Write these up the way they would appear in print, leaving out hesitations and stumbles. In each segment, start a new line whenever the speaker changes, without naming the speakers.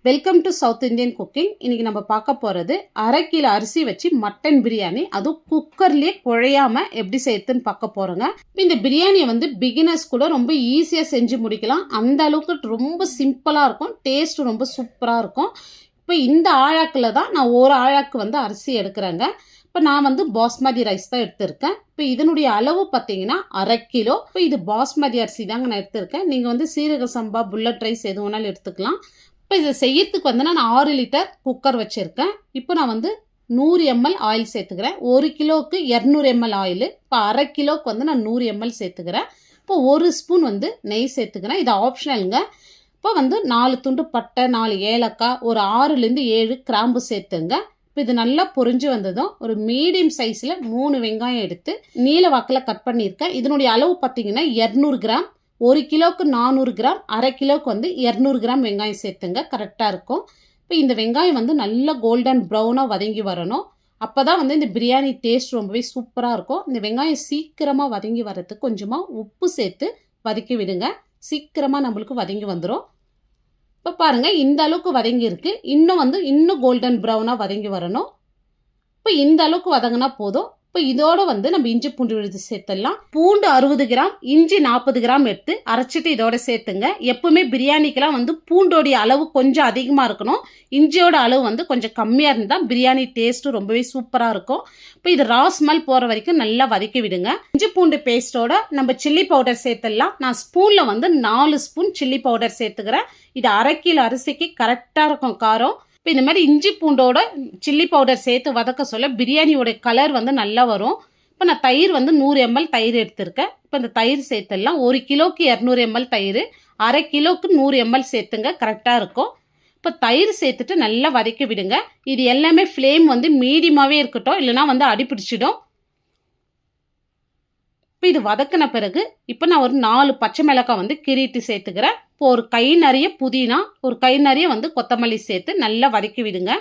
Welcome to south Indian cooking. இன்னைக்கு நம்ம பார்க்க போகிறது அரை கிலோ அரிசி வச்சு மட்டன் பிரியாணி, அதுவும் குக்கர்லேயே குழையாம எப்படி செய்யறதுன்னு பார்க்க போகிறோங்க. இந்த பிரியாணியை பிகினர்ஸ் கூட ரொம்ப ஈஸியாக செஞ்சு முடிக்கலாம். அந்த அளவுக்கு ரொம்ப சிம்பிளாக இருக்கும், டேஸ்ட் ரொம்ப சூப்பராக இருக்கும். இப்போ இந்த ஆழாக்கில் தான் நான் ஒரு ஆழாக்கு அரிசி எடுக்கிறேங்க. இப்போ நான் பாஸ்மதி ரைஸ் தான் எடுத்திருக்கேன். இப்போ இதனுடைய அளவு பார்த்தீங்கன்னா அரை கிலோ. இப்போ இது பாஸ்மதி அரிசி தாங்க நான் எடுத்திருக்கேன். நீங்கள் சீரக சம்பா, புல்லட் ரைஸ் எது வேணாலும் எடுத்துக்கலாம். இப்போ இதை செய்யறதுக்கு நான் 6 லிட்டர் குக்கர் வச்சுருக்கேன். இப்போ நான் 100 ml ஆயில் சேர்த்துக்கிறேன். 1 கிலோவுக்கு 200 ml ஆயில். இப்போ அரை கிலோவுக்கு நான் 100 ml சேர்த்துக்கிறேன். இப்போ 1 ஸ்பூன் நெய் சேர்த்துக்கிறேன். இது ஆப்ஷனலுங்க. இப்போ 4 துண்டு பட்டை, 4 ஏலக்காய், ஒரு 6லேருந்து 7 கிராம்பு சேர்த்துங்க. இப்போ இது நல்லா பொரிஞ்சு வந்ததும் ஒரு மீடியம் சைஸில் 3 வெங்காயம் எடுத்து நீல வாக்கில் கட் பண்ணியிருக்கேன். இதனுடைய அளவு பார்த்தீங்கன்னா 200 கிராம். 1 கிலோவுக்கு 400 கிராம், அரை கிலோவுக்கு 200 கிராம் வெங்காயம் சேர்த்துங்க, கரெக்டாக இருக்கும். இப்போ இந்த வெங்காயம் நல்லா கோல்டன் ப்ரௌனாக வதங்கி வரணும். அப்போ தான் இந்த பிரியாணி டேஸ்ட் ரொம்பவே சூப்பராக இருக்கும். இந்த வெங்காயம் சீக்கிரமாக வதங்கி வரதுக்கு கொஞ்சமாக உப்பு சேர்த்து வதக்கி விடுங்க. சீக்கிரமாக நம்மளுக்கு வதங்கி வந்துடும். இப்போ பாருங்கள், இந்த அளவுக்கு வதங்கி இருக்கு. இன்னும் கோல்டன் ப்ரௌனாக வதங்கி வரணும். இப்போ இந்த அளவுக்கு வதங்கினா போதும். இப்போ இதோட நம்ம இஞ்சி பூண்டு விழுது சேர்த்துடலாம். பூண்டு 60 கிராம், இஞ்சி 40 கிராம் எடுத்து அரைச்சிட்டு இதோட சேர்த்துங்க. எப்பவுமே பிரியாணிக்கெல்லாம் பூண்டோடைய அளவு கொஞ்சம் அதிகமாக இருக்கணும். இஞ்சியோட அளவு கொஞ்சம் கம்மியாக இருந்தால் பிரியாணி டேஸ்ட்டு ரொம்பவே சூப்பராக இருக்கும். இப்போ இது ராஸ்மல் போகிற வரைக்கும் நல்லா வதக்கி விடுங்க. இஞ்சி பூண்டு பேஸ்ட்டோட நம்ம சில்லி பவுடர் சேர்த்துடலாம். நான் ஸ்பூனில் 4 ஸ்பூன் சில்லி பவுடர் சேர்த்துக்கிறேன். இது அரை கிலோ அரிசிக்கு கரெக்டாக இருக்கும் காரம். இப்போ இந்த மாதிரி இஞ்சி பூண்டோட சில்லி பவுடர் சேர்த்து வதக்க சொல்ல பிரியாணியோட கலர் நல்லா வரும். இப்போ நான் தயிர் 100 ml தயிர் எடுத்திருக்கேன். இப்போ இந்த தயிர் சேர்த்துடலாம். 1 கிலோவுக்கு 200 ml தயிர், அரை கிலோவுக்கு 100 ml சேர்த்துங்க, கரெக்டாக இருக்கும். இப்போ தயிர் சேர்த்துட்டு நல்லா வதக்கி விடுங்க. இது எல்லாமே ஃப்ளேம் மீடியமாகவே இருக்கட்டும், இல்லைனா அடிப்பிடிச்சிடும். இப்போ இது வதக்கின பிறகு இப்போ நான் ஒரு 4 பச்சை மிளகாய் கீறிட்டு சேர்த்துக்கிறேன். இப்போ ஒரு கை நிறைய புதினா, ஒரு கை நிறைய கொத்தமல்லி சேர்த்து நல்லா வதக்கி விடுங்க.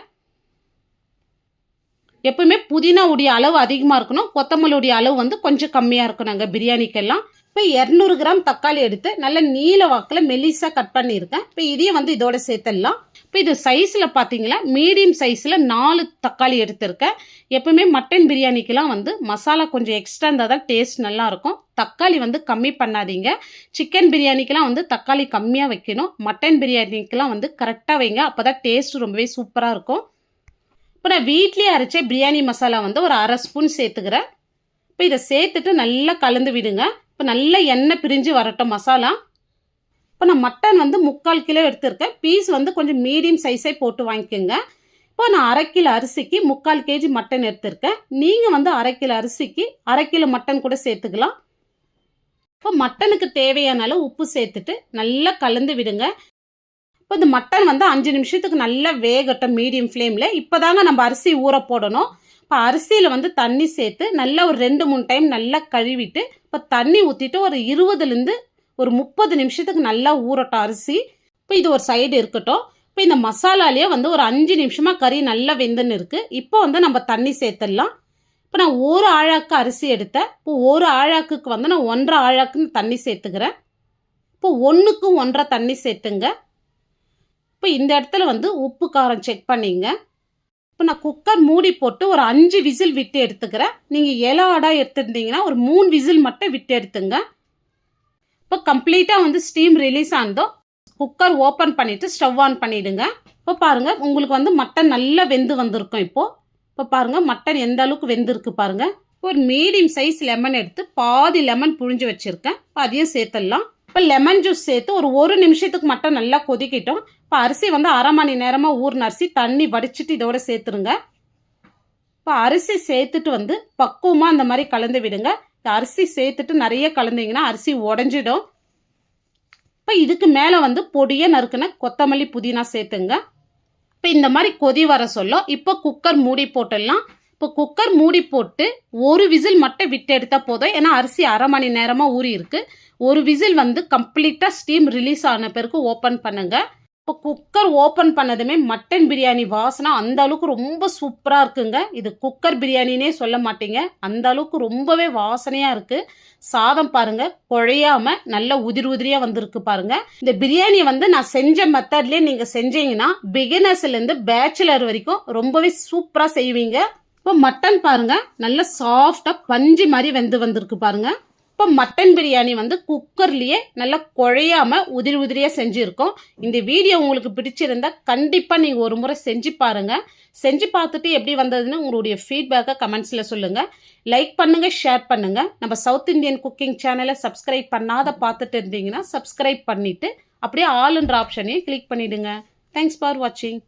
எப்பவுமே புதினாவுடைய அளவு அதிகமாக இருக்கணும், கொத்தமல்லியுடைய அளவு கொஞ்சம் கம்மியாக இருக்கணுங்க பிரியாணிக்கெல்லாம். இப்போ 200 கிராம் தக்காளி எடுத்து நல்ல நீல வாக்கில் மெல்லிஸாக கட் பண்ணியிருக்கேன். இப்போ இதையும் இதோட சேர்த்துடலாம். இப்போ இது சைஸில் பார்த்தீங்களா, மீடியம் சைஸில் 4 தக்காளி எடுத்திருக்கேன். எப்பவுமே மட்டன் பிரியாணிக்கெல்லாம் மசாலா கொஞ்சம் எக்ஸ்ட்ரா இருந்தால் தான் டேஸ்ட் நல்லாயிருக்கும். தக்காளி கம்மி பண்ணாதீங்க. சிக்கன் பிரியாணிக்கெல்லாம் தக்காளி கம்மியாக வைக்கணும். மட்டன் பிரியாணிக்கெல்லாம் கரெக்டாக வைங்க, அப்போ தான் டேஸ்ட் ரொம்பவே சூப்பராக இருக்கும். இப்போ நான் வீட்லேயே அரைச்ச பிரியாணி மசாலா ஒரு அரை ஸ்பூன் சேர்த்துக்கிறேன். இப்போ இதை சேர்த்துட்டு நல்லா கலந்து விடுங்க. இப்போ நல்லா எண்ணெய் பிரிஞ்சு வரட்டும் மசாலா. இப்போ நான் மட்டன் 3/4 கிலோ எடுத்திருக்கேன். பீஸ் கொஞ்சம் மீடியம் சைஸே போட்டு வாங்கிக்கோங்க. இப்போ நான் அரை கிலோ அரிசிக்கு 3/4 kg மட்டன் எடுத்திருக்கேன். நீங்கள் அரை கிலோ அரிசிக்கு அரை கிலோ மட்டன் கூட சேர்த்துக்கலாம். இப்போ மட்டனுக்கு தேவையான அளவு உப்பு சேர்த்துட்டு நல்லா கலந்து விடுங்க. இப்போ இந்த மட்டன் 5 நிமிஷத்துக்கு நல்லா வேகட்டும் மீடியம் ஃப்ளேமில். இப்போ தாங்க நம்ம அரிசி ஊற போடணும். இப்போ அரிசியில் தண்ணி சேர்த்து நல்லா ஒரு 2-3 டைம் நல்லா கழுவிட்டு இப்போ தண்ணி ஊற்றிட்டு ஒரு 20லேருந்து ஒரு 30 நிமிஷத்துக்கு நல்லா ஊறட்டும் அரிசி. இப்போ இது ஒரு சைடு இருக்கட்டும். இப்போ இந்த மசாலாலேயே ஒரு 5 நிமிஷமாக கறி நல்லா வெந்துன்னு இருக்குது. இப்போ நம்ம தண்ணி சேர்த்துடலாம். இப்போ நான் ஒரு ஆழாக்கு அரிசி எடுத்தேன். இப்போ ஒரு ஆழாக்குக்கு நான் 1.5 ஆழாக்குன்னு தண்ணி சேர்த்துக்கிறேன். இப்போ 1க்கு 1.5 தண்ணி சேர்த்துங்க. இப்போ இந்த இடத்துல உப்பு காரம் செக் பண்ணிங்க. இப்போ நான் குக்கர் மூடி போட்டு ஒரு 5 விசில் விட்டு எடுத்துக்கிறேன். நீங்கள் இலை ஆடா எடுத்துருந்தீங்கன்னா ஒரு 3 விசில் மட்டும் விட்டு எடுத்துங்க. இப்போ கம்ப்ளீட்டாக ஸ்டீம் ரிலீஸ் ஆனதும் குக்கர் ஓப்பன் பண்ணிவிட்டு ஸ்டவ் ஆன் பண்ணிவிடுங்க. இப்போ பாருங்கள், உங்களுக்கு மட்டன் நல்லா வெந்து வந்திருக்கும். இப்போ பாருங்கள் மட்டன் எந்த அளவுக்கு வெந்திருக்கு பாருங்கள். ஒரு மீடியம் சைஸ் லெமன் எடுத்து பாதி லெமன் புழிஞ்சு வச்சுருக்கேன். இப்போ அதையும் சேர்த்துடலாம். இப்போ லெமன் ஜூஸ் சேர்த்து ஒரு நிமிஷத்துக்கு மட்டும் நல்லா கொதிக்கிட்டோம். இப்போ அரிசி அரை மணி நேரமாக ஊறின அரிசி தண்ணி வடிச்சிட்டு இதோட சேர்த்துருங்க. இப்போ அரிசி சேர்த்துட்டு பக்குவமாக அந்த மாதிரி கலந்து விடுங்க. இந்த அரிசி சேர்த்துட்டு நிறைய கலந்தீங்கன்னா அரிசி உடஞ்சிடும். இப்போ இதுக்கு மேலே பொடியை நறுக்குன கொத்தமல்லி புதினா சேர்த்துங்க. இப்போ இந்த மாதிரி கொதி வர சொல்ல இப்போ குக்கர் மூடி போட்டுடலாம். இப்போ குக்கர் மூடி போட்டு ஒரு விசில் மட்டும் விட்டு எடுத்தால் போதும். ஏன்னா அரிசி அரை மணி நேரமாக ஊறி இருக்குது. ஒரு விசில் கம்ப்ளீட்டாக ஸ்டீம் ரிலீஸ் ஆன பிறகு ஓப்பன் பண்ணுங்கள். இப்போ குக்கர் ஓப்பன் பண்ணதுமே மட்டன் பிரியாணி வாசனை அந்த அளவுக்கு ரொம்ப சூப்பராக இருக்குங்க. இது குக்கர் பிரியாணினே சொல்ல மாட்டீங்க, அந்த அளவுக்கு ரொம்பவே வாசனையாக இருக்குது. சாதம் பாருங்கள் குழையாமல் நல்ல உதிரி உதிரியாக வந்திருக்கு பாருங்கள். இந்த பிரியாணி வந்து நான் செஞ்ச மெத்தட்லேயே நீங்கள் செஞ்சீங்கன்னா பிகினர்ஸ்லேருந்து பேச்சுலர் வரைக்கும் ரொம்பவே சூப்பராக செய்வீங்க. இப்போ மட்டன் பாருங்கள் நல்ல சாஃப்டாக பஞ்சு மாதிரி வந்திருக்கு பாருங்கள். இப்போ மட்டன் பிரியாணி வந்து குக்கர்லேயே நல்லா குழையாமல் உதிரி உதிரியாக செஞ்சுருக்கோம். இந்த வீடியோ உங்களுக்கு பிடிச்சிருந்தா கண்டிப்பாக நீங்கள் ஒரு முறை செஞ்சு பாருங்கள். செஞ்சு பார்த்துட்டு எப்படி வந்ததுன்னு உங்களுடைய ஃபீட்பேக்கை கமெண்ட்ஸில் சொல்லுங்கள். லைக் பண்ணுங்கள், ஷேர் பண்ணுங்கள். நம்ம சவுத் இந்தியன் குக்கிங் சேனலை சப்ஸ்கிரைப் பண்ணாத பார்த்துட்டு இருந்தீங்கன்னா சப்ஸ்கிரைப் பண்ணிவிட்டு அப்படியே ஆல்ன்ற ஆப்ஷனையும் கிளிக் பண்ணிவிடுங்க. தேங்க்ஸ் ஃபார் வாட்சிங்.